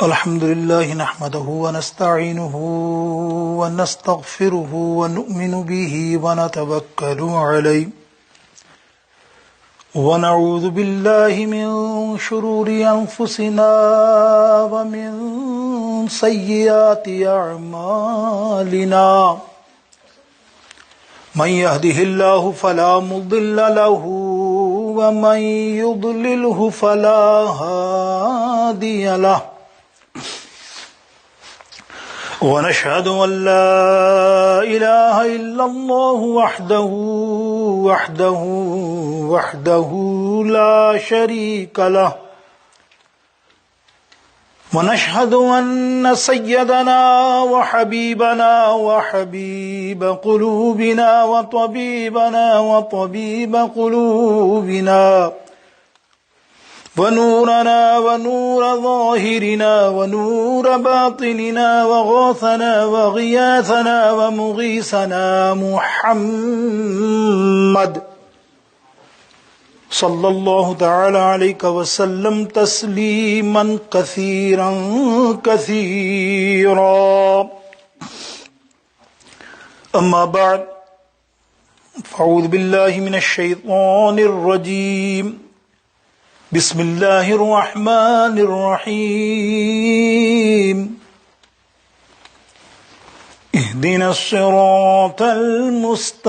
الحمد لله نحمده ونستعينه ونستغفره ونؤمن به ونتوكل عليه ونعوذ بالله من شرور أنفسنا ومن سيئات أعمالنا من يهده الله فلا مضل له ومن يضلله فلا هادي له ونشهد أن لا إله إلا الله وحده لا شريك له ونشهد أن سيدنا وحبيبنا وحبيب قلوبنا وطبيب قلوبنا ونورنا ونور ظاهرنا ونور باطننا وغاثنا وغياثنا ومغيثنا محمد صلى الله تعالى عليك وسلم تسليما كثيرا كثيرا أما بعد فأعوذ بالله من الشيطان الرجيم بسم الله الرحمن الرحيم اهدنا الصراط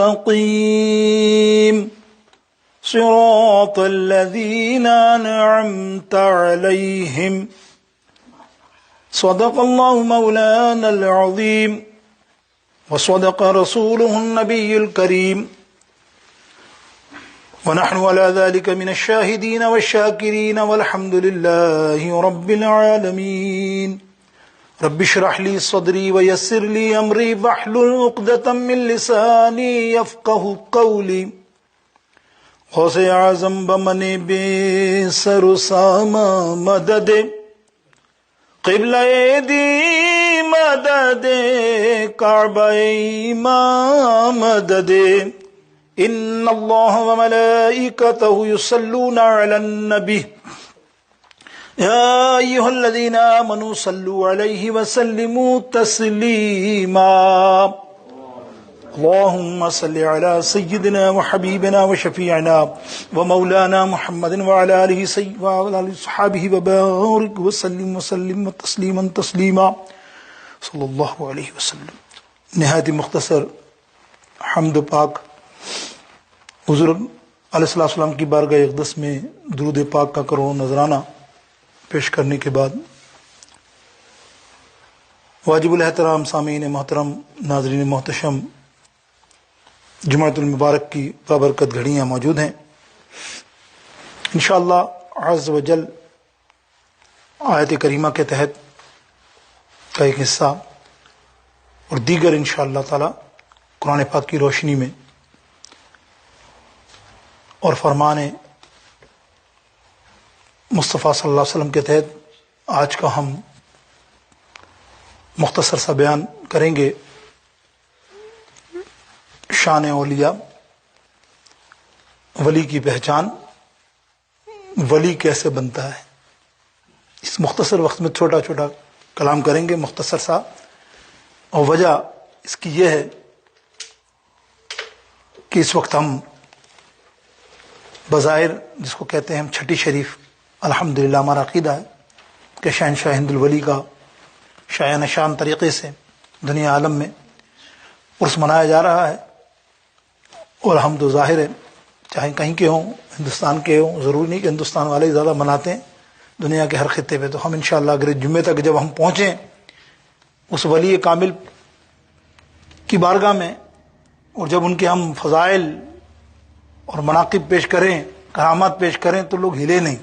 المستقيم صراط الذين أنعمت عليهم صدق الله مولانا العظيم وصدق رسوله النبي الكريم ونحن على ذلك من الشاهدين والشاكرين والحمد لله رب العالمين رب اشرح لي صدري ويسر لي أمري واحلل عقدة من لساني يفقه قولي غوث اعظم بمن بے سر و ساما مدد قبلہ دی مدد کعبہ امام مدد ان اللہ وملائکتہ یصلون علی النبی یا ایہا الذین آمنوا صلوا علیہ وسلموا تسلیما اللهم صل على سيدنا وحبيبنا وشفيعنا ومولانا محمد وعلى آله وصحبه وبارك وسلم تسليما صلى الله عليه وسلم. نہایت مختصر حمد پاک حضور علیہ السلام کی بارگاہ اقدس میں درود پاک کا کروڑوں نذرانہ پیش کرنے کے بعد واجب الاحترام سامعین محترم ناظرین محتشم جمعۃ المبارک کی بابرکت گھڑیاں موجود ہیں. انشاءاللہ عز و جل آیت کریمہ کے تحت کا ایک حصہ اور دیگر انشاءاللہ تعالی قرآن پاک کی روشنی میں اور فرمان مصطفیٰ صلی اللہ علیہ وسلم کے تحت آج کا ہم مختصر سا بیان کریں گے. شان اولیاء، ولی کی پہچان، ولی کیسے بنتا ہے. اس مختصر وقت میں چھوٹا چھوٹا کلام کریں گے مختصر سا، اور وجہ اس کی یہ ہے کہ اس وقت ہم بظاہر جس کو کہتے ہیں ہم چھٹی شریف، الحمدللہ ہمارا عقیدہ ہے کہ شہنشاہ ہند الولی کا شایع نشان طریقے سے دنیا عالم میں عرس منایا جا رہا ہے. اور ہم تو ظاہر ہے چاہے کہیں کے ہوں، ہندوستان کے ہوں، ضروری نہیں کہ ہندوستان والے زیادہ مناتے ہیں، دنیا کے ہر خطے پہ. تو ہم انشاءاللہ اگر جمعے تک جب ہم پہنچیں اس ولی کامل کی بارگاہ میں، اور جب ان کے ہم فضائل اور مناقب پیش کریں، کرامات پیش کریں، تو لوگ ہلے نہیں.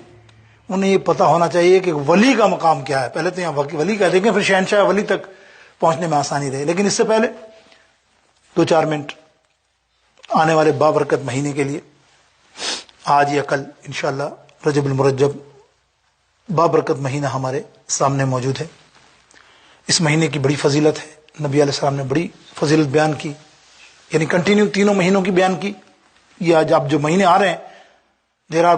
انہیں یہ پتہ ہونا چاہیے کہ ولی کا مقام کیا ہے. پہلے تو یہاں ولی کہہ دیں گے، پھر شہنشاہ ولی تک پہنچنے میں آسانی رہے. لیکن اس سے پہلے 2-4 منٹ آنے والے بابرکت مہینے کے لیے، آج یا کل انشاءاللہ رجب المرجب بابرکت مہینہ ہمارے سامنے موجود ہے. اس مہینے کی بڑی فضیلت ہے. نبی علیہ السلام نے بڑی فضیلت بیان کی، یعنی کنٹینیو تینوں مہینوں کی بیان کی. یہ آج آپ جو مہینے آ رہے ہیں، دیر آر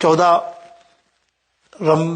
14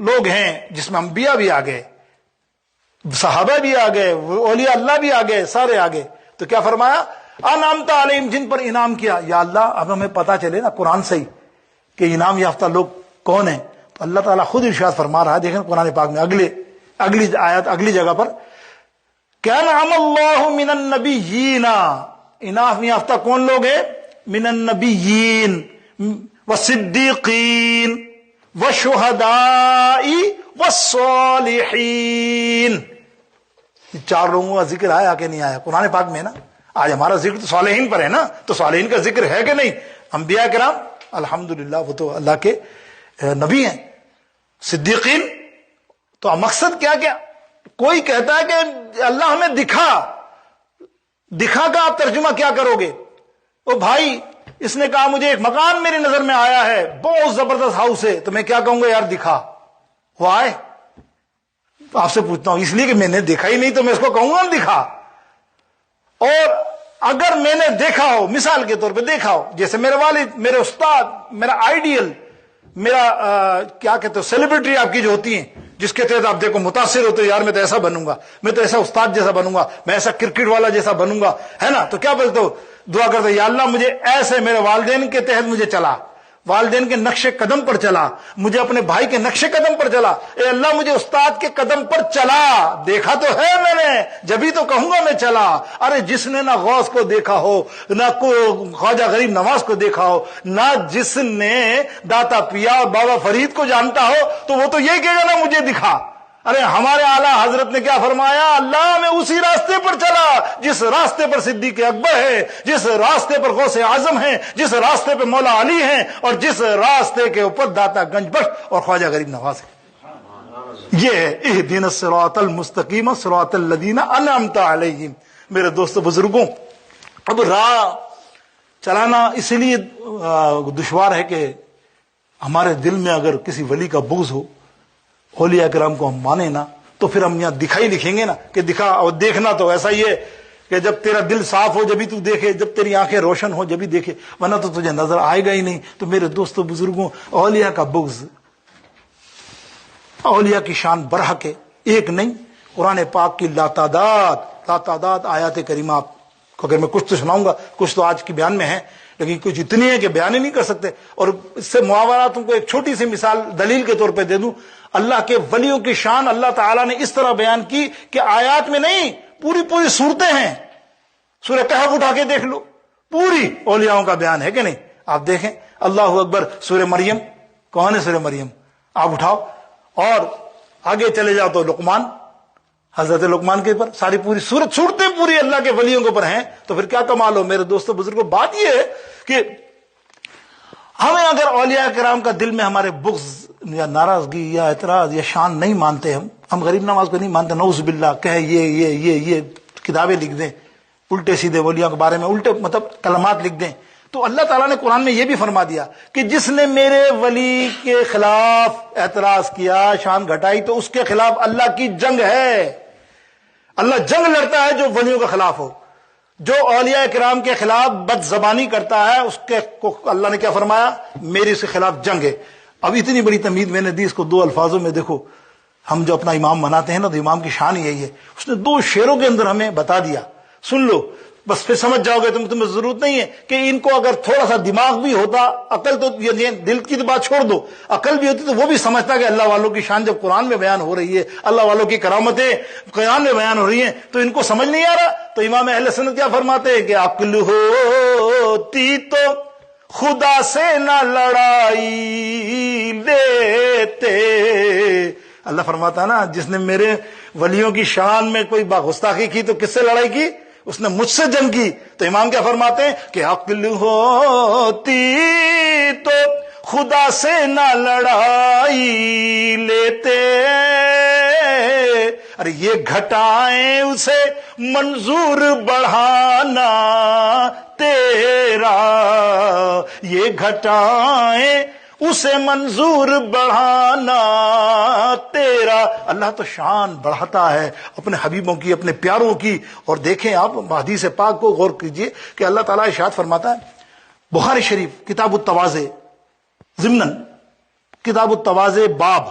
لوگ ہیں جس میں انبیاء بھی آ گئے، صحابہ بھی آ گئے، اولیاء اللہ بھی آ گئے، سارے آ گئے، تو کیا فرمایا؟ انعمت علیہم، جن پر انعام کیا۔ یا اللہ اب ہمیں پتہ چلے نا قرآن سے ہی کہ انعام یافتہ لوگ کون ہیں۔ تو اللہ تعالیٰ خود ارشاد فرما رہا ہے، دیکھیں قرآن پاک میں اگلی آیت اگلی جگہ پر، کیا نعم اللہ من النبیین، انعام یافتہ کون لوگ ہیں؟ من النبیین والصدیقین والشہداء والصالحین۔ یہ چار لوگوں کا ذکر آیا کہ نہیں آیا قرآن پاک میں نا؟ آج ہمارا ذکر تو صالحین پر ہے نا، تو صالحین کا ذکر ہے کہ نہیں؟ انبیاء کرام الحمدللہ وہ تو اللہ کے نبی ہیں، صدیقین۔ تو مقصد کیا کیا؟ کوئی کہتا ہے کہ اللہ ہمیں دکھا کا آپ ترجمہ کیا کرو گے؟ او بھائی اس نے کہا مجھے ایک مکان میری نظر میں آیا ہے، بہت زبردست ہاؤس ہے، تو میں کیا کہوں گا؟ یار دکھا وہ آئے؟ آپ سے پوچھتا ہوں، اس لیے کہ میں نے دیکھا ہی نہیں تو میں اس کو کہوں گا دکھا۔ اور اگر میں نے دیکھا ہو، مثال کے طور پہ دیکھا ہو، جیسے میرے والد، میرے استاد، میرا آئیڈیل، میرا کیا کہتے ہو سیلیبریٹی آپ کی جو ہوتی ہیں، جس کے تحت آپ دیکھو متاثر ہوتے یار میں تو ایسا بنوں گا، میں تو ایسا استاد جیسا بنوں گا، میں ایسا کرکٹ والا جیسا بنوں گا، ہے نا؟ تو کیا بولتے ہو؟ دعا کرتے ہو یا اللہ مجھے ایسے میرے والدین کے تحت مجھے چلا، والدین کے نقش قدم پر چلا، مجھے اپنے بھائی کے نقش قدم پر چلا، اے اللہ مجھے استاد کے قدم پر چلا۔ دیکھا تو ہے میں نے، جبھی تو کہوں گا میں چلا۔ ارے جس نے نہ غوث کو دیکھا ہو، نہ خواجہ غریب نواز کو دیکھا ہو، نہ جس نے داتا پیا اور بابا فرید کو جانتا ہو، تو وہ تو یہ کہے گا نا مجھے دکھا۔ ارے ہمارے اعلیٰ حضرت نے کیا فرمایا؟ اللہ میں اسی راستے پر چلا جس راستے پر صدیق اکبر ہے، جس راستے پر غوث اعظم ہے، جس راستے پہ مولا علی ہیں، اور جس راستے کے اوپر داتا گنج بخش اور خواجہ غریب نواز ہے۔ یہ ہے اہدنا الصراط المستقیم صراط الذین انعمت علیہم۔ میرے دوستو بزرگوں، اب راہ چلانا اس لیے دشوار ہے کہ ہمارے دل میں اگر کسی ولی کا بغض ہو، اولیاء کرام کو ہم مانے نا، تو پھر ہم یہاں دکھائی لکھیں گے نا کہ دکھا، اور دیکھنا تو ایسا ہی ہے کہ جب تیرا دل صاف ہو جبھی تو دیکھے، جب تیری آنکھیں روشن ہو جبھی دیکھے، ورنہ تو تجھے نظر آئے گا ہی نہیں۔ تو میرے دوستو بزرگوں، اولیاء کا بغض، اولیاء کی شان برحق ہے، ایک نہیں، قرآن پاک کی لاتعداد آیات کریمہ آپ کو اگر میں کچھ تو سناؤں گا، کچھ تو آج کی بیان میں ہے، لیکن کچھ اتنی ہے کہ بیان ہی نہیں کر سکتے۔ اور اس سے محاورہ تم کو ایک چھوٹی سی مثال دلیل کے طور پہ دے دوں، اللہ کے ولیوں کی شان اللہ تعالیٰ نے اس طرح بیان کی کہ آیات میں نہیں، پوری صورتیں ہیں۔ سورہ کہف اٹھا کے دیکھ لو، پوری اولیاؤں کا بیان ہے کہ نہیں؟ آپ دیکھیں، اللہ اکبر، سورہ مریم، کون ہے سورہ مریم؟ آپ اٹھاؤ اور آگے چلے جاؤ تو لقمان، حضرت لقمان کے اوپر ساری پوری صورتیں پوری اللہ کے ولیوں کے اوپر ہیں۔ تو پھر کیا کمال ہو میرے دوستو بزرگوں؟ بات یہ ہے کہ ہمیں اگر اولیاء کرام کا دل میں ہمارے بغض یا ناراضگی یا اعتراض یا شان نہیں مانتے، ہم غریب نواز کو نہیں مانتے، نعوذ باللہ، کہ یہ کتابیں لکھ دیں الٹے سیدھے ولیوں کے بارے میں، الٹے مطلب کلمات لکھ دیں، تو اللہ تعالیٰ نے قرآن میں یہ بھی فرما دیا کہ جس نے میرے ولی کے خلاف اعتراض کیا، شان گھٹائی، تو اس کے خلاف اللہ کی جنگ ہے۔ اللہ جنگ لڑتا ہے جو ولیوں کے خلاف ہو، جو اولیاء کرام کے خلاف بد زبانی کرتا ہے، اس کے کو اللہ نے کیا فرمایا؟ میری اس کے خلاف جنگ ہے۔ اب اتنی بڑی تمہید میں نے دی اس کو دو الفاظوں میں، دیکھو ہم جو اپنا امام مناتے ہیں نا، تو امام کی شان یہی ہے، اس نے دو شعروں کے اندر ہمیں بتا دیا، سن لو بس، پھر سمجھ جاؤ گے تمہیں ضرورت نہیں ہے کہ ان کو اگر تھوڑا سا دماغ بھی ہوتا، عقل تو یہ دل کی تو بات چھوڑ دو، عقل بھی ہوتی تو وہ بھی سمجھتا کہ اللہ والوں کی شان جب قرآن میں بیان ہو رہی ہے، اللہ والوں کی کرامتیں قرآن میں بیان ہو رہی ہیں، تو ان کو سمجھ نہیں آ رہا۔ تو امام اہل سنت کیا فرماتے ہیں کہ عقل ہوتی تو خدا سے نہ لڑائی لیتے۔ اللہ فرماتا ہے نا، جس نے میرے ولیوں کی شان میں کوئی گستاخی کی تو کس سے لڑائی کی؟ اس نے مجھ سے جنگ کی۔ تو امام کیا فرماتے ہیں کہ عقل ہوتی تو خدا سے نہ لڑائی لیتے، ارے یہ گھٹائیں اسے منظور بڑھانا تیرا، یہ گھٹائیں اسے منظور بڑھانا تیرا۔ اللہ تو شان بڑھاتا ہے اپنے حبیبوں کی، اپنے پیاروں کی۔ اور دیکھیں آپ حدیث پاک کو غور کیجئے کہ اللہ تعالیٰ ارشاد فرماتا ہے، بخاری شریف کتاب التواضع، ضمناً کتاب التواضع باب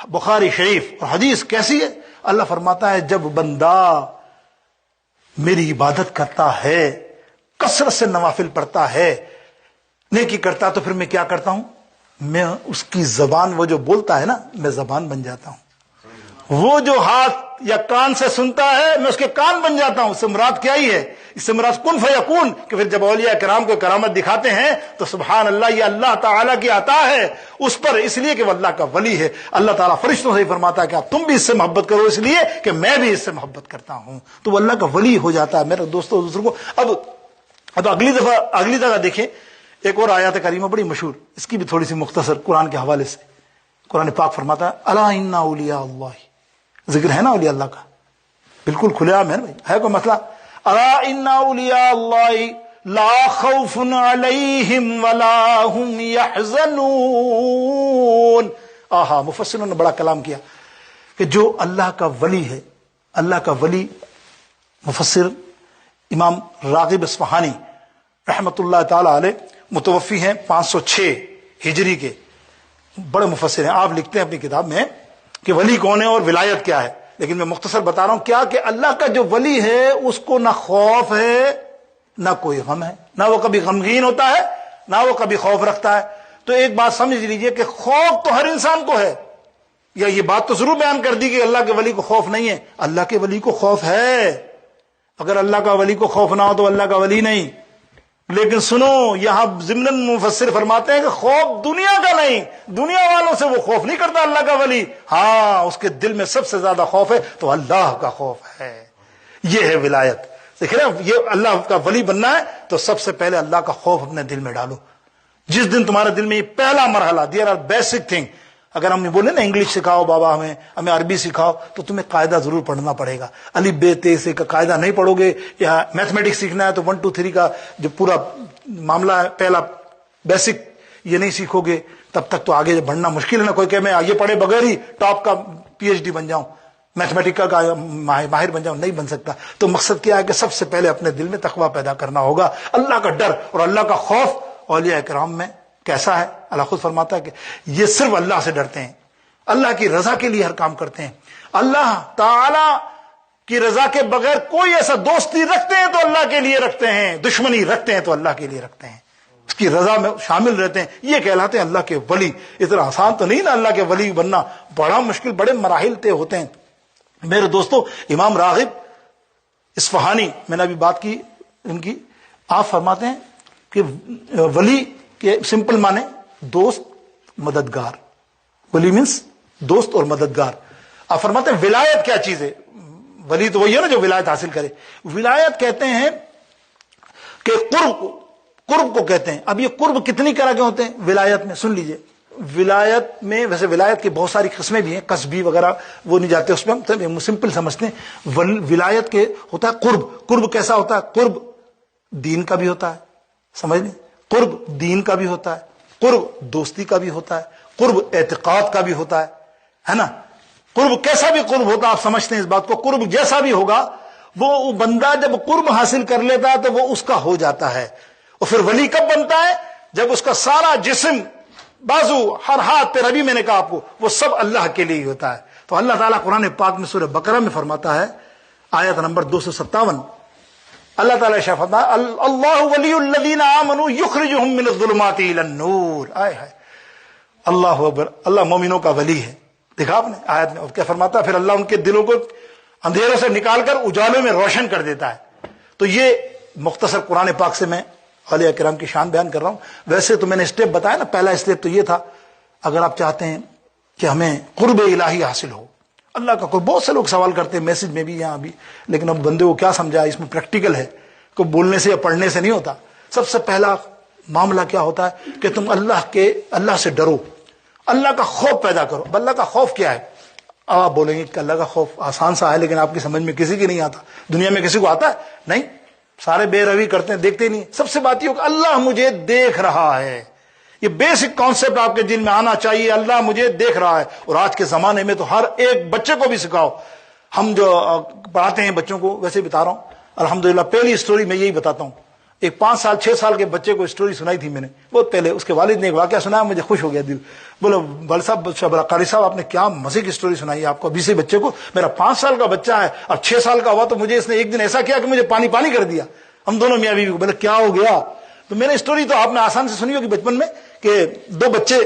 بخاری شریف اور حدیث کیسی ہے؟ اللہ فرماتا ہے جب بندہ میری عبادت کرتا ہے، کثرت سے نوافل پڑھتا ہے، نیکی کرتا، تو پھر میں کیا کرتا ہوں؟ میں اس کی زبان، وہ جو بولتا ہے نا، میں زبان بن جاتا ہوں۔ وہ جو ہاتھ یا کان سے سنتا ہے، میں اس کے کان بن جاتا ہوں۔ اس سے مراد کیا ہی ہے؟ اس سے مراد کن فیکون، کہ پھر جب اولیاء کرام کو کرامت دکھاتے ہیں تو سبحان اللہ، یہ اللہ تعالیٰ کی عطا ہے اس پر، اس لیے کہ وہ اللہ کا ولی ہے۔ اللہ تعالیٰ فرشتوں سے فرماتا ہے کہ آپ تم بھی اس سے محبت کرو، اس لیے کہ میں بھی اس سے محبت کرتا ہوں، تو وہ اللہ کا ولی ہو جاتا ہے۔ میرے دوستوں دوسروں کو اب اگلی جگہ دیکھیں، ایک اور آیات کریمہ بڑی مشہور، اس کی بھی تھوڑی سی مختصر قرآن کے حوالے سے۔ قرآن پاک فرماتا ہے الا ان اولیاء اللہ، ذکر ہے نا اولیاء اللہ کا، بالکل کھلے عام ہے نا بھائی، ہے کوئی مسئلہ؟ الا ان اولیاء اللہ لا خوف علیہم ولا هم يحزنون۔ آہا، مفسروں نے بڑا کلام کیا کہ جو اللہ کا ولی ہے، اللہ کا ولی، مفسر امام راغب اصفہانی رحمت اللہ تعالی علیہ متوفی ہیں 506 ہجری کے، بڑے مفسر ہیں۔ آپ لکھتے ہیں اپنی کتاب میں کہ ولی کون ہے اور ولایت کیا ہے، لیکن میں مختصر بتا رہا ہوں کیا کہ اللہ کا جو ولی ہے اس کو نہ خوف ہے نہ کوئی غم ہے، نہ وہ کبھی غمگین ہوتا ہے نہ وہ کبھی خوف رکھتا ہے۔ تو ایک بات سمجھ لیجئے کہ خوف تو ہر انسان کو ہے، یا یہ بات تو ضرور بیان کر دی کہ اللہ کے ولی کو خوف نہیں ہے، اللہ کے ولی کو خوف ہے۔ اگر اللہ کا ولی کو خوف نہ ہو تو اللہ کا ولی نہیں۔ لیکن سنو، یہاں ضمن مفسر فرماتے ہیں کہ خوف دنیا کا نہیں، دنیا والوں سے وہ خوف نہیں کرتا اللہ کا ولی، ہاں اس کے دل میں سب سے زیادہ خوف ہے تو اللہ کا خوف ہے۔ یہ ہے ولایت۔ دیکھیں نا، یہ اللہ کا ولی بننا ہے تو سب سے پہلے اللہ کا خوف اپنے دل میں ڈالو۔ جس دن تمہارے دل میں یہ پہلا مرحلہ، دیر آر بیسک تھنگ، اگر ہم نے بولے نا انگلش سکھاؤ بابا، ہمیں عربی سکھاؤ، تو تمہیں قاعدہ ضرور پڑھنا پڑے گا۔ الف ب ت سے کا قاعدہ نہیں پڑھو گے، یا میتھمیٹکس سیکھنا ہے تو 1 2 3 کا جو پورا معاملہ ہے، پہلا بیسک یہ نہیں سیکھو گے تب تک تو آگے بڑھنا مشکل ہے نا۔ کوئی کہ میں یہ پڑھے بغیر ہی ٹاپ کا PhD بن جاؤں، میتھمیٹکس کا ماہر بن جاؤں، نہیں بن سکتا۔ تو مقصد کیا ہے کہ سب سے پہلے اپنے دل میں تقویٰ پیدا کرنا ہوگا، اللہ کا ڈر اور اللہ کا خوف۔ اولیاء کرام میں کیسا ہے؟ اللہ خود فرماتا ہے کہ یہ صرف اللہ سے ڈرتے ہیں، اللہ کی رضا کے لیے ہر کام کرتے ہیں، اللہ تعالی کی رضا کے بغیر کوئی ایسا دوستی رکھتے ہیں تو اللہ کے لیے رکھتے ہیں، دشمنی رکھتے ہیں تو اللہ کے لیے رکھتے ہیں، اس کی رضا میں شامل رہتے ہیں، یہ کہلاتے ہیں اللہ کے ولی۔ اتنا آسان تو نہیں نا اللہ کے ولی بننا، بڑا مشکل، بڑے مراحل طے ہوتے ہیں۔ میرے دوستو، امام راغب اصفہانی، میں نے ابھی بات کی ان کی، آپ فرماتے ہیں کہ ولی کے سمپل معنی دوست مددگار، ولی مینس دوست اور مددگار۔ آپ فرماتے ہیں ولایت کیا چیز ہے؟ ولی تو وہی ہے نا جو ولایت حاصل کرے۔ ولایت کہتے ہیں کہ قرب کو کہتے ہیں۔ اب یہ قرب کتنی طرح کے ہوتے ہیں ولایت میں؟ سن لیجئے، ولایت میں ویسے ولایت کی بہت ساری قسمیں بھی ہیں، قصبی وغیرہ وہ نہیں جاتے اس پہ، ہم سمپل سمجھتے ہیں۔ ولایت کے ہوتا ہے قرب۔ قرب کیسا ہوتا ہے؟ قرب دین کا بھی ہوتا ہے، سمجھ لیں، قرب دین کا بھی ہوتا ہے، قرب دوستی کا بھی ہوتا ہے، قرب اعتقاد کا بھی ہوتا ہے نا۔ قرب کیسا بھی قرب ہوتا ہے، آپ سمجھتے ہیں اس بات کو، قرب جیسا بھی ہوگا، وہ بندہ جب قرب حاصل کر لیتا ہے تو وہ اس کا ہو جاتا ہے۔ اور پھر ولی کب بنتا ہے؟ جب اس کا سارا جسم، بازو، ہر ہاتھ پہ، ابھی میں نے کہا آپ کو، وہ سب اللہ کے لیے ہی ہوتا ہے۔ تو اللہ تعالیٰ قرآن پاک میں سورہ بقرہ میں فرماتا ہے، آیت نمبر 257، اللہ تعالیٰ فرماتا ہے اللہ ولی الذین آمنوا یخرجہم من الظلمات الی النور۔ آئے ہائے، اللہ اکبر، اللہ مومنوں کا ولی ہے۔ دیکھا آپ نے آیت میں، اور کیا فرماتا ہے؟ پھر اللہ ان کے دلوں کو اندھیروں سے نکال کر اجالوں میں روشن کر دیتا ہے۔ تو یہ مختصر قرآن پاک سے میں اولیاء کرام کی شان بیان کر رہا ہوں۔ ویسے تو میں نے اسٹیپ بتایا نا، پہلا اسٹیپ تو یہ تھا، اگر آپ چاہتے ہیں کہ ہمیں قرب الہی حاصل ہو، اللہ کا قرب، بہت سے لوگ سوال کرتے ہیں میسج میں بھی، یہاں بھی، لیکن اب بندے کو کیا سمجھا، اس میں پریکٹیکل ہے، کوئی بولنے سے یا پڑھنے سے نہیں ہوتا۔ سب سے پہلا معاملہ کیا ہوتا ہے کہ تم اللہ سے ڈرو، اللہ کا خوف پیدا کرو۔ اللہ کا خوف کیا ہے؟ آپ بولیں گے کہ اللہ کا خوف آسان سا ہے، لیکن آپ کی سمجھ میں کسی کی نہیں آتا، دنیا میں کسی کو آتا ہے نہیں، سارے بے روی کرتے ہیں، دیکھتے نہیں۔ سب سے بات یہ ہو کہ اللہ مجھے دیکھ رہا ہے، یہ بیسک کانسیپٹ آپ کے دل میں آنا چاہیے، اللہ مجھے دیکھ رہا ہے۔ اور آج کے زمانے میں تو ہر ایک بچے کو بھی سکھاؤ، ہم جو پڑھاتے ہیں بچوں کو، ویسے بتا رہا ہوں، الحمدللہ پہلی سٹوری میں یہی بتاتا ہوں، ایک 5 سال 6 سال کے بچے کو اسٹوری سنائی تھی میں نے بہت پہلے. اس کے والد نے ایک واقعہ سنایا, مجھے خوش ہو گیا دل. بولو بل صاحب قاری صاحب آپ نے کیا مزے کی اسٹوری سنائی ہے آپ کو. ابھی سے بچے کو, میرا 5 سال کا بچہ ہے اور 6 سال کا ہوا تو مجھے اس نے ایک دن ایسا کیا کہ مجھے پانی پانی کر دیا. ہم دونوں میاں بیوی کو. بولے کیا ہو گیا؟ تو میں نے اسٹوری تو آپ نے آسان سے سنی ہوگی بچپن میں کہ 2 بچے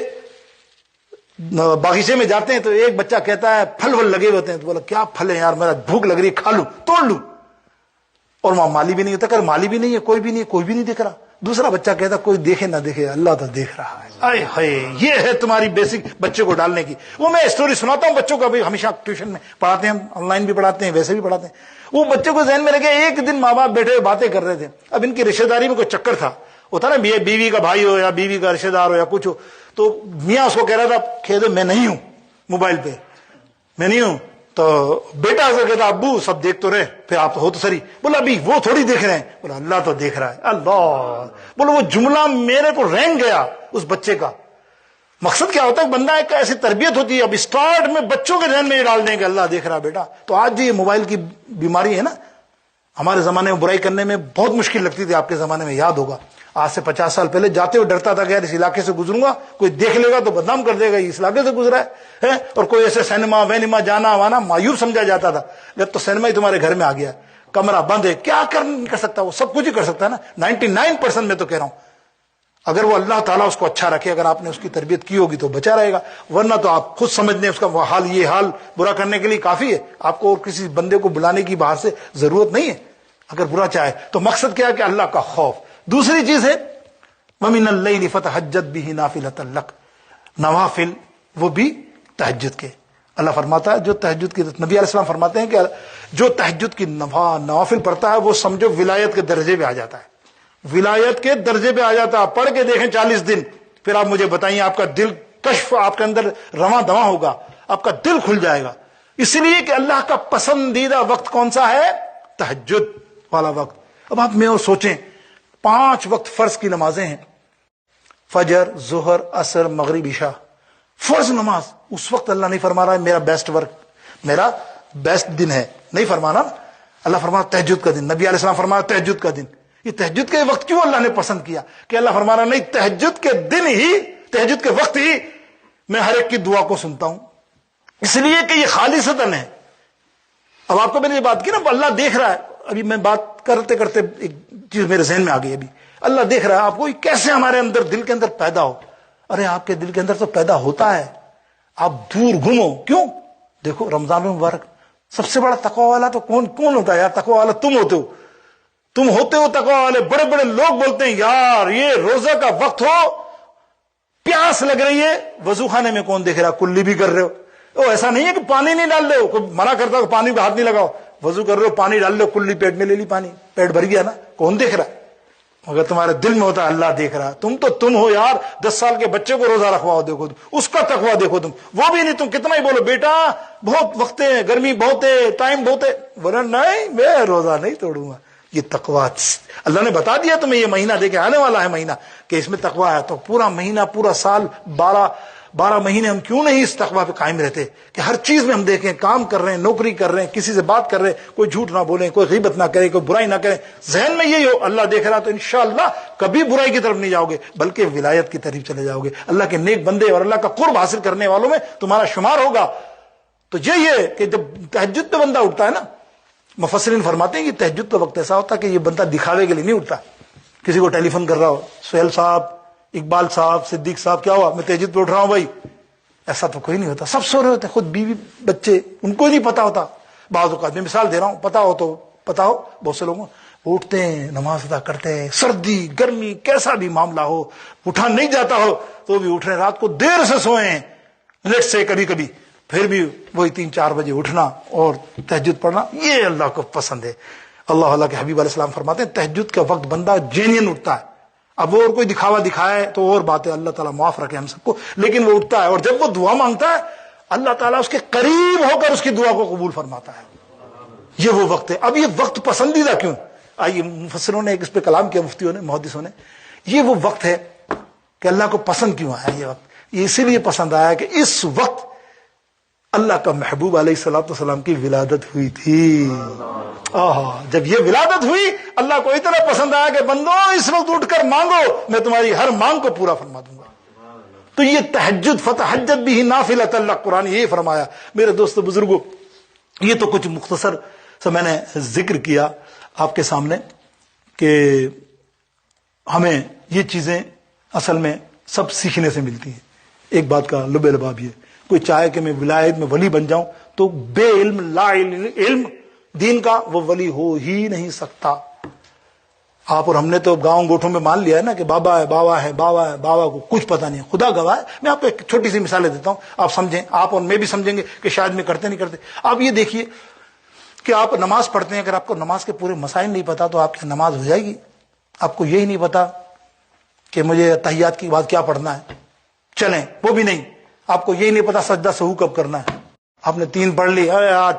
باغیچے میں جاتے ہیں تو ایک بچہ کہتا ہے پھل ول لگے ہوتے ہیں, تو بولا کیا پھل ہے یار, میرا بھوک لگ رہی ہے, کھا لوں توڑ لوں. اور وہاں مالی بھی نہیں ہوتا, مالی بھی نہیں ہے, کوئی بھی نہیں ہے, کوئی بھی نہیں دیکھ رہا. دوسرا بچہ کہتا کوئی دیکھے نہ دیکھے اللہ تو دیکھ رہا ہے. آئے ہائے, یہ ہے تمہاری بیسک بچے کو ڈالنے کی. وہ میں اسٹوری سناتا ہوں بچوں کو, ابھی ہمیشہ ٹیوشن میں پڑھاتے ہیں, آن لائن بھی پڑھاتے ہیں, ویسے بھی پڑھاتے ہیں. وہ بچوں کو ذہن میں رکھے. ایک دن ماں باپ بیٹھے ہوئے باتیں کر رہے تھے. اب ان کی رشتہ داری میں کوئی چکر تھا, ہوتا نا بیوی کا بھائی ہو یا بیوی کا رشتہ دار ہو یا کچھ ہو, تو میاں اس کو کہہ رہا تھا کہہ دو میں نہیں ہوں موبائل پہ, میں نہیں ہوں. تو بیٹا سے کہتا ابو سب دیکھ تو رہے, پھر آپ ہو تو سری. بولا ابھی وہ تھوڑی دیکھ رہے ہیں, بولا اللہ تو دیکھ رہا ہے. اللہ, بولو وہ جملہ میرے کو رینگ گیا اس بچے کا. مقصد کیا ہوتا ہے, بندہ ایک ایسی تربیت ہوتی ہے. اب اسٹارٹ میں بچوں کے ذہن میں یہ ڈال دیں کہ اللہ دیکھ رہا بیٹا. تو آج جو یہ موبائل کی بیماری ہے نا, ہمارے زمانے میں برائی کرنے میں بہت مشکل لگتی تھی, آپ کے زمانے میں یاد ہوگا. آج سے 50 سال پہلے جاتے ہوئے ڈرتا تھا کہ یار اس علاقے سے گزروں گا, کوئی دیکھ لے گا تو بدنام کر دے گا, اس علاقے سے گزرا ہے. اور کوئی ایسے سینما وینما جانا وانا مایوب سمجھا جاتا تھا. جب تو سینما ہی تمہارے گھر میں آ گیا, کمرہ بند ہے, کیا کر سکتا ہے وہ, سب کچھ ہی کر سکتا ہے نا. 99% میں تو کہہ رہا ہوں, اگر وہ اللہ تعالیٰ اس کو اچھا رکھے, اگر آپ نے اس کی تربیت کی ہوگی تو بچا رہے گا. ورنہ تو آپ خود سمجھ لیں اس کا حال, یہ حال برا کرنے کے لیے کافی ہے. آپ کو کسی بندے کو بلانے کی باہر سے ضرورت نہیں ہے اگر برا چاہے تو. مقصد کیا ہے کہ اللہ کا خوف. دوسری چیز ہے وَمِنَ اللَّيْلِ فَتَهَجَّدْ بِهِ نَافِلَةً لَكَ, نوافل وہ بھی تہجد کے. اللہ فرماتا ہے جو تہجد کی, نبی علیہ السلام فرماتے ہیں کہ جو تہجد کی نوافل پڑھتا ہے وہ سمجھو ولایت کے درجے پہ آ جاتا ہے. ولایت کے درجے پہ آ جاتا ہے. پڑھ کے دیکھیں 40 دن, پھر آپ مجھے بتائیے آپ کا دل کشف, آپ کے اندر رواں دواں ہوگا, آپ کا دل کھل جائے گا. اس لیے کہ اللہ کا پسندیدہ وقت کون سا ہے؟ تہجد والا وقت. اب آپ میں اور سوچیں, 5 وقت فرض کی نمازیں ہیں, فجر, ظہر, عصر, مغرب, عشاء, فرض نماز. اس وقت اللہ نہیں فرما رہا ہے میرا بیسٹ ورک, میرا بیسٹ دن ہے, نہیں فرمانا. اللہ فرما تہجد کا دن, نبی علیہ السلام فرمایا تہجد کا دن. یہ تہجد کے وقت کیوں اللہ نے پسند کیا کہ اللہ فرما رہا نہیں تہجد کے دن ہی, تہجد کے وقت ہی میں ہر ایک کی دعا کو سنتا ہوں, اس لیے کہ یہ خالصتاً ہے. اب آپ کو میں نے یہ بات کی نا, اللہ دیکھ رہا ہے. ابھی میں بات کرتے کرتے ایک چیز میرے ذہن میں آ گئی. ابھی اللہ دیکھ رہا ہے آپ کو, کیسے ہمارے اندر دل کے اندر پیدا ہو. ارے آپ کے دل کے اندر تو پیدا ہوتا ہے, آپ دور گھومو کیوں. دیکھو رمضان المبارک, سب سے بڑا تقوی والا تو کون ہوتا ہے یار؟ تقوی والا تم ہوتے ہو, تم ہوتے ہو تقوی والے. بڑے بڑے لوگ بولتے ہیں یار یہ روزہ کا وقت ہو, پیاس لگ رہی ہے, وضو خانے میں کون دیکھ رہا, کلی بھی کر رہے ہو. ایسا نہیں ہے کہ پانی نہیں ڈال رہے ہو, کوئی منع کرتا ہو پانی پہ ہاتھ نہیں لگاؤ, وضو کر رہے ہو پانی ڈال لو, کلی پیٹ میں لے لی پانی, پیٹ بھر گیا نا, کون دیکھ رہا ہے؟ مگر تمہارے دل میں ہوتا ہے اللہ دیکھ رہا ہے. تم ہو یار, 10 سال کے بچے کو روزہ رکھواؤ, دیکھو اس کا تقویٰ دیکھو تم, وہ بھی نہیں. تم کتنا ہی بولو بیٹا بہت وقت ہے, گرمی بہت ہے, ٹائم بہت ہے, بولا نہیں میں روزہ نہیں توڑوں گا. یہ تقویٰ اللہ نے بتا دیا تمہیں, یہ مہینہ دیکھے آنے والا ہے مہینہ کہ اس میں تقویٰ ہے. تو پورا مہینہ, پورا سال, 12 مہینے ہم کیوں نہیں اس تقویٰ پہ قائم رہتے کہ ہر چیز میں ہم دیکھیں, کام کر رہے ہیں, نوکری کر رہے ہیں, کسی سے بات کر رہے ہیں, کوئی جھوٹ نہ بولیں, کوئی غیبت نہ کرے, کوئی برائی نہ کریں. ذہن میں یہی ہو اللہ دیکھ رہا, تو انشاءاللہ کبھی برائی کی طرف نہیں جاؤ گے بلکہ ولایت کی طرف چلے جاؤ گے. اللہ کے نیک بندے اور اللہ کا قرب حاصل کرنے والوں میں تمہارا شمار ہوگا. تو یہی ہے کہ جب تہجد پہ بندہ اٹھتا ہے نا, مفسرین فرماتے ہیں کہ تہجد کا وقت ایسا ہوتا ہے کہ یہ بندہ دکھاوے کے لیے نہیں اٹھتا. کسی کو ٹیلی فون کر رہا ہو, سہیل صاحب, اقبال صاحب, صدیق صاحب, کیا ہوا, میں تہجد پہ اٹھ رہا ہوں بھائی, ایسا تو کوئی نہیں ہوتا. سب سو رہے ہوتے, خود بیوی بچے, ان کو نہیں پتا ہوتا. بعض اوقات میں مثال دے رہا ہوں, پتا ہو تو پتا ہو, بہت سے لوگوں اٹھتے ہیں, نماز ادا کرتے ہیں, سردی گرمی کیسا بھی معاملہ ہو, اٹھا نہیں جاتا ہو تو بھی اٹھ رہے, رات کو دیر سے سوئے ہیں, لیٹ سے کبھی کبھی, پھر بھی وہی 3-4 بجے اٹھنا اور تہجد پڑھنا, یہ اللہ کو پسند ہے. اللہ کے حبیب علیہ السلام فرماتے ہیں تہجد کا وقت بندہ جینین اٹھتا ہے. اب وہ اور کوئی دکھاوا دکھائے تو اور بات ہے, اللہ تعالیٰ معاف رکھے ہم سب کو, لیکن وہ اٹھتا ہے. اور جب وہ دعا مانگتا ہے اللہ تعالیٰ اس کے قریب ہو کر اس کی دعا کو قبول فرماتا ہے. یہ وہ وقت ہے. اب یہ وقت پسندیدہ کیوں؟ آئیے مفسروں نے اس پہ کلام کیا, مفتیوں نے, محدثوں نے. یہ وہ وقت ہے کہ اللہ کو پسند کیوں آیا یہ وقت. یہ اسی لیے پسند آیا کہ اس وقت اللہ کا محبوب علیہ الصلوۃ والسلام کی ولادت ہوئی تھی. جب یہ ولادت ہوئی اللہ کو اتنا پسند آیا کہ بندو اس وقت اٹھ کر مانگو میں تمہاری ہر مانگ کو پورا فرما دوں گا. تو یہ تہجد فتہجد بھی نافلۃ، اللہ قرآن یہ فرمایا. میرے دوستو بزرگوں، یہ تو کچھ مختصر سے میں نے ذکر کیا آپ کے سامنے کہ ہمیں یہ چیزیں اصل میں سب سیکھنے سے ملتی ہیں. ایک بات کا لب لباب یہ، کوئی چاہے کہ میں ولایت میں ولی بن جاؤں تو بے علم لا علم دین کا وہ ولی ہو ہی نہیں سکتا. آپ اور ہم نے تو گاؤں گوٹھوں میں مان لیا ہے نا کہ بابا ہے بابا ہے بابا ہے، بابا کو کچھ پتہ نہیں. خدا گواہ ہے، میں آپ کو ایک چھوٹی سی مثالیں دیتا ہوں، آپ سمجھیں، آپ اور میں بھی سمجھیں گے کہ شاید میں کرتے نہیں کرتے. آپ یہ دیکھیے کہ آپ نماز پڑھتے ہیں، اگر آپ کو نماز کے پورے مسائل نہیں پتا تو آپ کی نماز ہو جائے گی. آپ کو یہی نہیں پتا کہ مجھے تحیات کے بعد کیا پڑھنا ہے، چلیں وہ بھی نہیں. آپ کو یہی نہیں پتا سجدہ سہو کب کرنا ہے. آپ نے 3 پڑھ لی،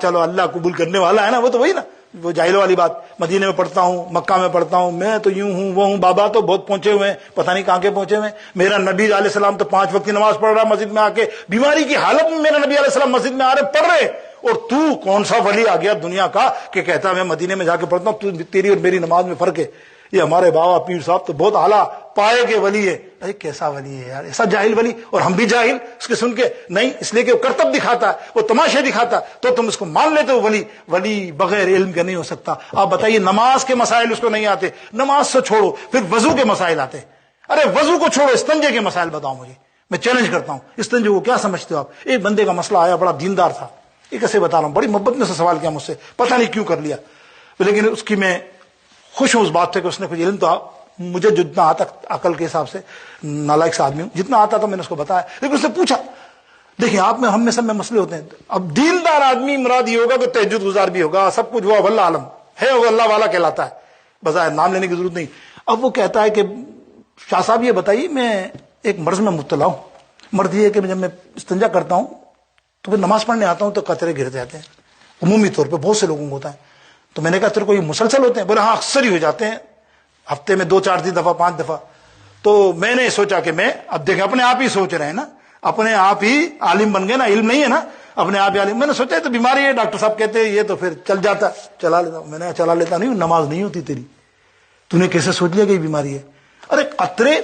چلو اللہ قبول کرنے والا ہے نا، وہ تو وہی نا، وہ جاہلوں والی بات. مدینے میں پڑھتا ہوں، مکہ میں پڑھتا ہوں، میں تو یوں ہوں وہ ہوں. بابا تو بہت پہنچے ہوئے ہیں، پتہ نہیں کہاں کے پہنچے ہوئے ہیں. میرا نبی علیہ السلام تو 5 وقت کی نماز پڑھ رہا مسجد میں آ کے، بیماری کی حالت میں میرا نبی علیہ السلام مسجد میں آ رہے پڑھ رہے. اور تو کون سا ولی آ گیا دنیا کا کہ کہتا میں مدینے میں جا کے پڑھتا ہوں، تیری اور میری نماز میں فرق ہے. یہ ہمارے بابا پیر صاحب تو بہت اعلیٰ پائے کے ولی ہے. ارے کیسا ولی ہے یار، ایسا جاہل ولی. اور ہم بھی جاہل اس کے سن کے نہیں، اس لیے کہ وہ کرتب دکھاتا ہے، وہ تماشے دکھاتا تو تم اس کو مان لیتے ہو ولی. ولی بغیر علم کے نہیں ہو سکتا. آپ بتائیے نماز کے مسائل اس کو نہیں آتے، نماز سے چھوڑو پھر وضو کے مسائل آتے. ارے وضو کو چھوڑو، استنجے کے مسائل بتاؤ مجھے. میں چیلنج کرتا ہوں، استنجے کو کیا سمجھتے ہو آپ؟ ایک بندے کا مسئلہ آیا، بڑا دیندار تھا، یہ کیسے بتا رہا ہوں، بڑی محبت میں سے سوال کیا مجھ سے، پتہ نہیں کیوں کر لیا، لیکن اس کی میں خوش ہوں اس بات سے کہ اس نے کچھ علم تو مجھے جتنا آتا عقل کے حساب سے نالائق سے آدمی ہوں، جتنا آتا تو میں نے اس کو بتایا. لیکن اس نے پوچھا، دیکھیں آپ میں ہم میں سب میں مسئلے ہوتے ہیں. اب دیندار آدمی مراد یہ ہوگا کہ تہجد گزار بھی ہوگا، سب کچھ وہ اللہ عالم ہے، وہ اللہ والا کہلاتا ہے، بظاہر نام لینے کی ضرورت نہیں. اب وہ کہتا ہے کہ شاہ صاحب یہ بتائیے میں ایک مرض میں مبتلا ہوں. مرض یہ ہے کہ جب میں استنجا کرتا ہوں تو پھر نماز پڑھنے آتا ہوں تو قطرے گر جاتے ہیں، عمومی طور پہ بہت سے لوگوں کو ہوتا ہے. تو میں نے کہا تیرے کو یہ مسلسل ہوتے ہیں؟ بولے ہاں اکثر ہی ہو جاتے ہیں، ہفتے میں 2-4 دفعہ 5 دفعہ. تو میں نے سوچا کہ میں اب دیکھیں اپنے آپ ہی سوچ رہے ہیں نا، اپنے آپ ہی عالم بن گئے نا، علم نہیں ہے نا، اپنے آپ ہی عالم. میں نے سوچا تو بیماری ہے، ڈاکٹر صاحب کہتے ہیں یہ تو پھر چل جاتا، چلا لیتا ہوں. میں نے چلا لیتا نہیں، نماز نہیں ہوتی تیری، تو نے کیسے سوچ لیا کہ یہ بیماری ہے؟ ارے قطرے،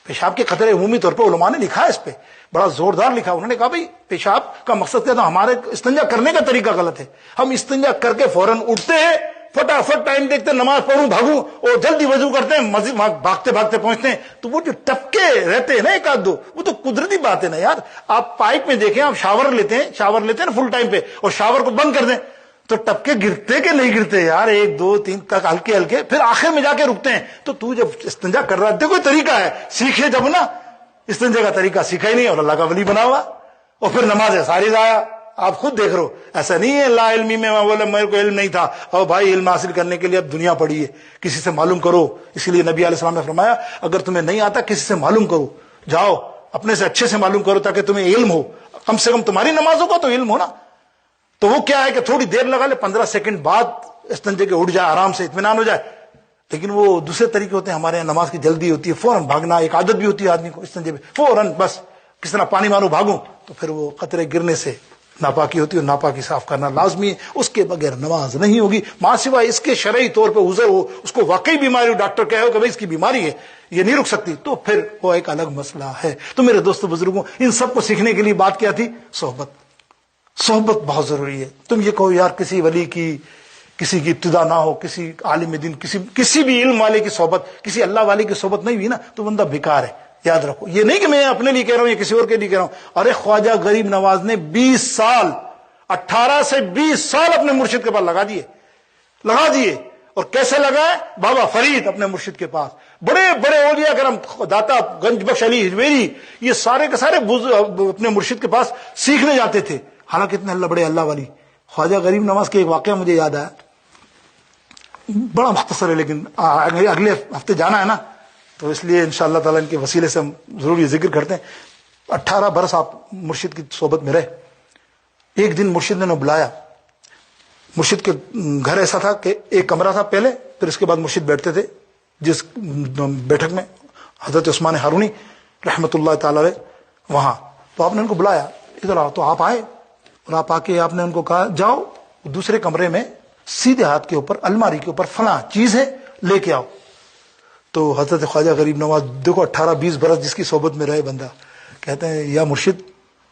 پیشاب کے قطرے عمومی طور پہ علماء نے لکھا ہے، اس پہ بڑا زوردار لکھا. انہوں نے کہا بھائی پیشاب کا مقصد کیا تھا، ہمارے استنجا کرنے کا طریقہ غلط ہے. ہم استنجا کر کے فوراً اٹھتے ہیں، فٹافٹ ٹائم دیکھتے ہیں، نماز پڑھوں بھاگوں، اور جلدی وضو کرتے ہیں، مسجد بھاگتے بھاگتے پہنچتے ہیں. تو وہ جو ٹپکے رہتے ہیں نا ایک آدھ دو، وہ تو قدرتی بات ہے نا یار. آپ پائپ میں دیکھیں، آپ شاور لیتے ہیں نا فل ٹائم پہ، اور شاور کو بند کر دیں تو ٹپکے گرتے کہ نہیں گرتے یار، 1 2 3 تک ہلکے ہلکے، پھر آخر میں جا کے رکتے ہیں. تو جب استنجا کر رہا ہے کوئی طریقہ ہے، سیکھے جب نا. استنجا کا طریقہ سیکھا ہی نہیں اور اللہ کا ولی بنا ہوا، اور پھر نماز ہے ساری ضائع. آپ خود دیکھ رہے ہو، ایسا نہیں ہے لا علمی میں بولے میرے کو علم نہیں تھا. اور بھائی علم حاصل کرنے کے لیے اب دنیا پڑی ہے، کسی سے معلوم کرو. اسی لیے نبی علیہ السلام نے فرمایا اگر تمہیں نہیں آتا کسی سے معلوم کرو، جاؤ اپنے سے اچھے سے معلوم کرو تاکہ تمہیں علم ہو، کم سے کم تمہاری نمازوں کا تو علم ہو نا. تو وہ کیا ہے کہ تھوڑی دیر لگا لے، 15 سیکنڈ بعد استنجے کے اٹھ جائے، آرام سے اطمینان ہو جائے. لیکن وہ دوسرے طریقے ہوتے ہیں، ہمارے یہاں نماز کی جلدی ہوتی ہے، فوراً بھاگنا ایک عادت بھی ہوتی ہے آدمی کو. استنجے میں فوراً بس کس طرح پانی ماروں بھاگوں، تو پھر وہ قطرے گرنے سے ناپاکی ہوتی ہے، اور ناپاکی صاف کرنا لازمی ہے. اس کے بغیر نماز نہیں ہوگی، ماں سوائے اس کے شرعی طور پہ عذر ہو، اس کو واقعی بیماری ہو، ڈاکٹر کہے ہو کہ بھائی اس کی بیماری ہے، یہ نہیں رک سکتی، تو پھر وہ ایک الگ مسئلہ ہے. تو میرے دوستو بزرگوں، ان سب کو سیکھنے کے لیے بات کیا تھی؟ صحبت بہت ضروری ہے. تم یہ کہو یار کسی ولی کی، کسی کی ابتدا نہ ہو، کسی عالم دین، کسی بھی علم والے کی صحبت، کسی اللہ والے کی صحبت نہیں ہوئی نا تو بندہ بیکار ہے. یاد رکھو، یہ نہیں کہ میں اپنے لیے کہہ رہا ہوں یا کسی اور کے لیے کہہ رہا ہوں. ارے خواجہ غریب نواز نے 20 سال، 18 سے 20 سال اپنے مرشد کے پاس لگا دیے. اور کیسے لگائے؟ بابا فرید اپنے مرشد کے پاس، بڑے بڑے اولیاء کرم، داتا گنج بخش علی ہجویری، یہ سارے کے سارے اپنے مرشد کے پاس سیکھنے جاتے تھے. حالانکہ اتنے اللہ بڑے اللہ والی. خواجہ غریب نواز کے ایک واقعہ مجھے یاد آیا، بڑا مختصر ہے لیکن اگلے ہفتے جانا ہے نا، تو اس لیے انشاءاللہ تعالیٰ ان کے وسیلے سے ہم ضرور یہ ذکر کرتے ہیں. 18 برس آپ مرشد کی صحبت میں رہے. ایک دن مرشد نے بلایا. مرشد کے گھر ایسا تھا کہ ایک کمرہ تھا پہلے، پھر اس کے بعد مرشد بیٹھتے تھے جس بیٹھک میں حضرت عثمان ہارونی رحمۃ اللہ تعالی علیہ وہاں. تو آپ نے ان کو بلایا، ادھر آؤ. تو آپ آئے. اور آپ آ کے آپ نے ان کو کہا جاؤ دوسرے کمرے میں سیدھے ہاتھ کے اوپر الماری کے اوپر فلاں چیز ہے لے کے آؤ. تو حضرت خواجہ غریب نواز دیکھو 18-20 برس جس کی صحبت میں رہے بندہ, کہتے ہیں یا مرشد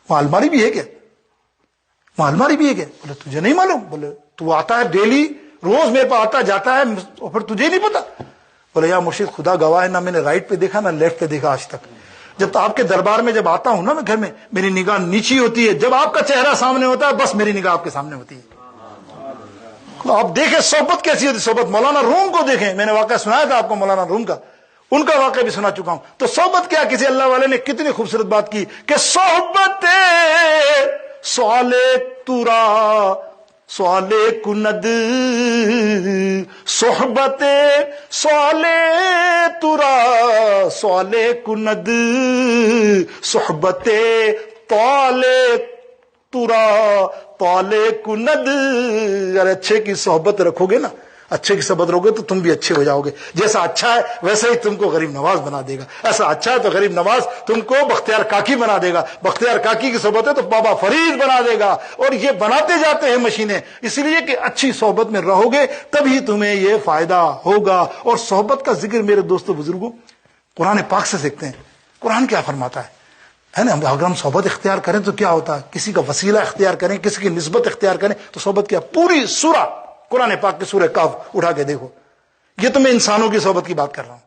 وہاں الماری بھی ہے کیا؟ وہاں الماری بھی ہے کیا؟ بولے تجھے نہیں معلوم؟ بولے تو آتا ہے ڈیلی روز میرے پاس آتا جاتا ہے اور پھر تجھے نہیں پتا؟ بولے یا مرشد خدا گواہ ہے نہ میں نے رائٹ پہ دیکھا نہ لیفٹ پہ دیکھا آج تک. جب آپ کے دربار میں جب آتا ہوں نا میں گھر میں, میری نگاہ نیچی ہوتی ہے, جب آپ کا چہرہ سامنے ہوتا ہے بس میری نگاہ آپ کے سامنے ہوتی ہے. آپ دیکھیں صحبت کیسی ہوتی, صحبت مولانا روم کو دیکھیں, میں نے واقعہ سنایا تھا آپ کو مولانا روم کا, ان کا واقعہ بھی سنا چکا ہوں. تو صحبت کیا, کسی اللہ والے نے کتنی خوبصورت بات کی کہ صحبت سوال تورا سوال کند, صحبت سوال تورا سوال کند, صحبت طال تورا طال کند. اگر اچھے کی صحبت رکھو گے نا, اچھے کی صحبت رکھو گے تو تم بھی اچھے ہو جاؤ گے. جیسا اچھا ہے ویسا ہی تم کو غریب نواز بنا دے گا. ایسا اچھا ہے تو غریب نواز تم کو بختیار کاکی بنا دے گا, بختیار کاکی کی صحبت ہے تو بابا فرید بنا دے گا. اور یہ بناتے جاتے ہیں مشینیں, اس لیے کہ اچھی صحبت میں رہو گے تبھی تمہیں یہ فائدہ ہوگا. اور صحبت کا ذکر میرے دوستو بزرگوں قرآن پاک سے سیکھتے ہیں. قرآن کیا فرماتا ہے نا, اگر ہم صحبت اختیار کریں تو کیا ہوتا ہے, کسی کا وسیلہ اختیار کریں, کسی کی نسبت اختیار کریں تو صحبت کیا, پوری سورہ قرآن پاک کی سورہ کاف اٹھا کے دیکھو. یہ تو میں انسانوں کی صحبت کی بات کر رہا ہوں.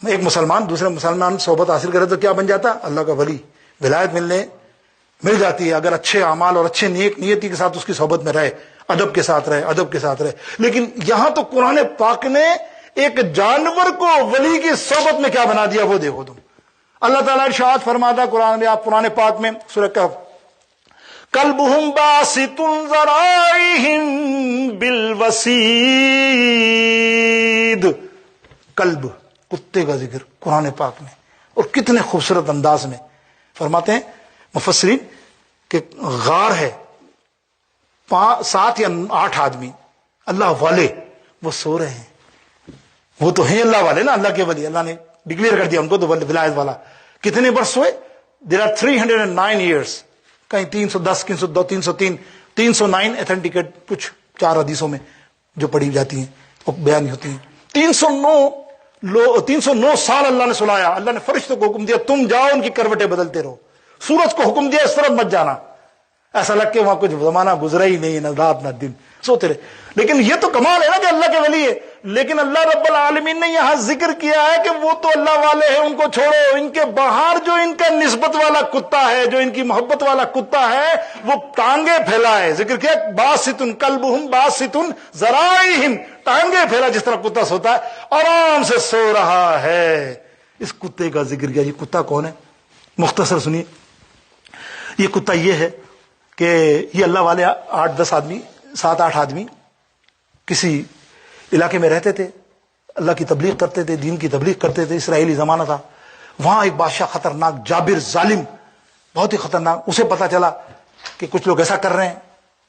میں ایک مسلمان دوسرے مسلمان صحبت حاصل کرے تو کیا بن جاتا, اللہ کا ولی, ولایت مل جاتی ہے اگر اچھے اعمال اور اچھے نیتی کے ساتھ اس کی صحبت میں رہے, ادب کے ساتھ رہے. لیکن یہاں تو قرآن پاک نے ایک جانور کو ولی کی صحبت میں کیا بنا دیا وہ دیکھو تم. اللہ تعالیٰ ارشاد فرماتا قرآن میں, آپ قرآن پاک میں سورہ کہف, قلبہم باسط ذرائہم بالوسید. قلب کتے کا ذکر قرآن پاک میں, اور کتنے خوبصورت انداز میں فرماتے ہیں مفسرین کہ غار ہے, 7 یا 8 آدمی اللہ والے وہ سو رہے ہیں. وہ تو ہیں اللہ والے نا, اللہ کے ولی, اللہ نے ڈکلیئر کر دیا ان کو تو ولایت والا. کتنے برس ہوئے, دیر آر 309 ایئرس, کہیں 310 303 309 ایتھینٹیکیٹ کچھ 4 حدیثوں میں جو پڑھی جاتی ہیں وہ بیان ہوتی ہیں. 309 سال اللہ نے سلایا. اللہ نے فرشتوں کو حکم دیا تم جاؤ ان کی کروٹیں بدلتے رہو. سورج کو حکم دیا اس طرف مت جانا, ایسا لگ کے وہاں کچھ زمانہ گزرا ہی نہیں, نہ رات نہ دن سوتے رہے. لیکن یہ تو کمال ہے نا کہ اللہ کے ولی ہے. لیکن اللہ رب العالمین نے یہاں ذکر کیا ہے کہ وہ تو اللہ والے ہیں, ان کو چھوڑو. ان کے باہر جو ان کا نسبت والا کتا ہے, جو ان کی محبت والا کتا ہے, وہ ٹانگیں پھیلا ہے. ذکر کیا باسطن قلبہم باسطن ذرائہم, ٹانگیں پھیلا جس طرح کتا سوتا ہے, آرام سے سو رہا ہے. اس کتے کا ذکر کیا. یہ کتا کون ہے مختصر سنیے. یہ کتا یہ ہے کہ یہ اللہ والے 8-10 آدمی 7-8 آدمی کسی علاقے میں رہتے تھے, اللہ کی تبلیغ کرتے تھے, دین کی تبلیغ کرتے تھے. اسرائیلی زمانہ تھا. وہاں ایک بادشاہ خطرناک, جابر, ظالم, بہت ہی خطرناک. اسے پتا چلا کہ کچھ لوگ ایسا کر رہے ہیں,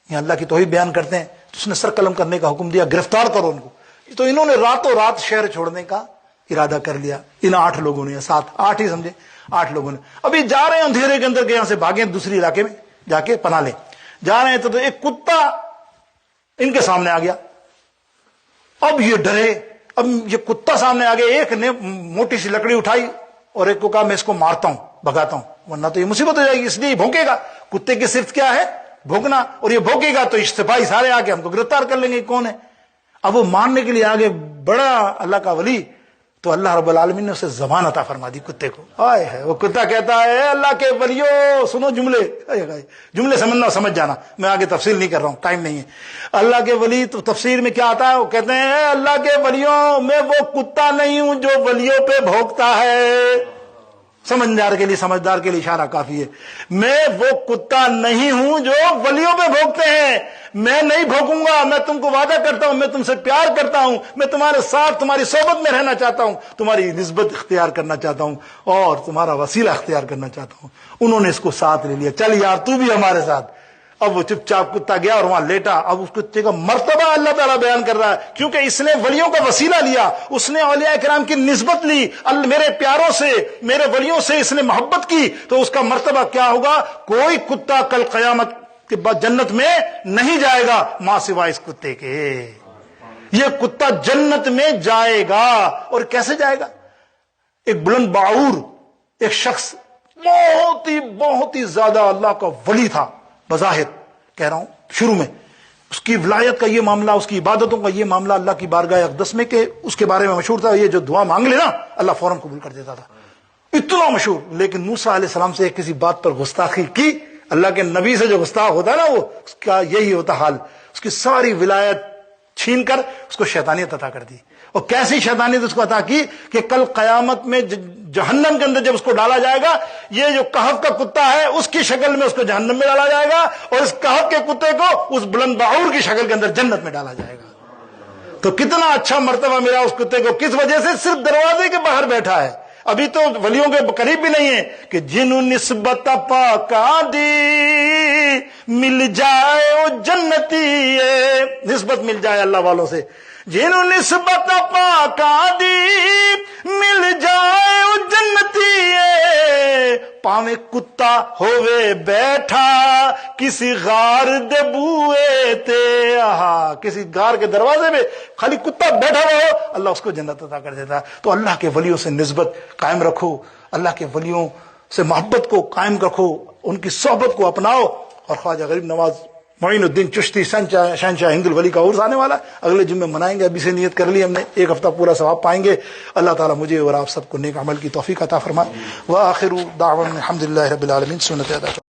یہ اللہ کی توحید بیان کرتے ہیں, تو اس نے سر قلم کرنے کا حکم دیا, گرفتار کرو ان کو. تو انہوں نے راتوں رات شہر چھوڑنے کا ارادہ کر لیا. ان 8 لوگوں نے, یا 7-8 ہی سمجھے, 8 لوگوں نے. ابھی جا رہے ہیں اندھیرے کے اندر کے, یہاں سے بھاگے دوسری علاقے میں جا کے پناہ لیں. جا رہے ہیں تو ایک کتا ان کے سامنے آ گیا. اب یہ ڈرے, اب یہ کتا سامنے آ گیا. ایک نے موٹی سی لکڑی اٹھائی اور ایک کو کہا میں اس کو مارتا ہوں, بھگاتا ہوں, ورنہ تو یہ مصیبت ہو جائے گی. اس لیے یہ بھونکے گا. کتے کی صرف کیا ہے, بھونکنا. اور یہ بھونکے گا تو سپاہی سارے آ کے ہم کو گرفتار کر لیں گے, کون ہے. اب وہ ماننے کے لیے آگے بڑا اللہ کا ولی, تو اللہ رب العالمین نے اسے زبان عطا فرما دی کتے کو. آئے ہے وہ کتا کہتا ہے اللہ کے ولیوں سنو جملے سمجھنا سمجھ جانا, میں آگے تفصیل نہیں کر رہا ہوں, ٹائم نہیں ہے. اللہ کے ولی تو تفسیر میں کیا آتا ہے, وہ کہتے ہیں اللہ کے ولیوں میں وہ کتا نہیں ہوں جو ولیوں پہ بھونکتا ہے. سمجھدار کے لیے اشارہ کافی ہے. میں وہ کتا نہیں ہوں جو ولیوں پہ بھونکتے ہیں. میں نہیں بھونکوں گا. میں تم کو وعدہ کرتا ہوں, میں تم سے پیار کرتا ہوں, میں تمہارے ساتھ تمہاری صحبت میں رہنا چاہتا ہوں, تمہاری نسبت اختیار کرنا چاہتا ہوں, اور تمہارا وسیلہ اختیار کرنا چاہتا ہوں. انہوں نے اس کو ساتھ لے لیا, چل یار تو بھی ہمارے ساتھ. اب وہ چپ چاپ کتا گیا اور وہاں لیٹا. اب اس کتے کا مرتبہ اللہ تعالیٰ بیان کر رہا ہے, کیونکہ اس نے ولیوں کا وسیلہ لیا, اس نے اولیاء کرام کی نسبت لی, میرے پیاروں سے, میرے ولیوں سے اس نے محبت کی, تو اس کا مرتبہ کیا ہوگا. کوئی کتا کل قیامت کہ بس جنت میں نہیں جائے گا ماں سوائے اس کتے کے. یہ کتا جنت میں جائے گا. اور کیسے جائے گا؟ ایک بلند باعور ایک شخص بہت ہی زیادہ اللہ کا ولی تھا بظاہر، کہہ رہا ہوں شروع میں. اس کی ولایت کا یہ معاملہ، اس کی عبادتوں کا یہ معاملہ اللہ کی بارگاہ اقدس میں کہ اس کے بارے میں مشہور تھا، یہ جو دعا مانگ لینا اللہ فوراً قبول کر دیتا تھا، اتنا مشہور. لیکن موسیٰ علیہ السلام سے کسی بات پر گستاخی کی. اللہ کے نبی سے جو گستاخ ہوتا ہے نا، وہ اس کا یہی ہوتا حال. اس کی ساری ولایت چھین کر اس کو شیطانیت عطا کر دی. اور کیسی شیطانیت اس کو عطا کی کہ کل قیامت میں جہنم کے اندر جب اس کو ڈالا جائے گا، یہ جو کہف کا کتا ہے اس کی شکل میں اس کو جہنم میں ڈالا جائے گا، اور اس کہف کے کتے کو اس بلند باعور کی شکل کے اندر جنت میں ڈالا جائے گا. تو کتنا اچھا مرتبہ ملا اس کتے کو. کس وجہ سے؟ صرف دروازے کے باہر بیٹھا ہے، ابھی تو ولیوں کے قریب بھی نہیں ہے. کہ جنہوں نسبت پاکا دی مل جائے او جنتی، نسبت مل جائے اللہ والوں سے. جنہوں نسبت پاکا دی مل جائے او جنتی، پاویں کتا ہوئے بیٹھا کسی غار دے بوئے تے. کسی غار کے دروازے میں خالی کتا بیٹھا ہوا ہو، اللہ اس کو جنت عطا کر دیتا. تو اللہ کے ولیوں سے نسبت قائم رکھو، اللہ کے ولیوں سے محبت کو قائم رکھو، ان کی صحبت کو اپناؤ. اور خواجہ غریب نواز معین الدین چشتی شہنشاہ ہند الولی کا عرس آنے والا ہے، اگلے جمعے منائیں گے. ابھی سے نیت کر لی ہم نے، ایک ہفتہ پورا ثواب پائیں گے. اللہ تعالیٰ مجھے اور آپ سب کو نیک عمل کی توفیق عطا فرمائے. وآخر دعوانا الحمدللہ رب العالمین. سنت ادا.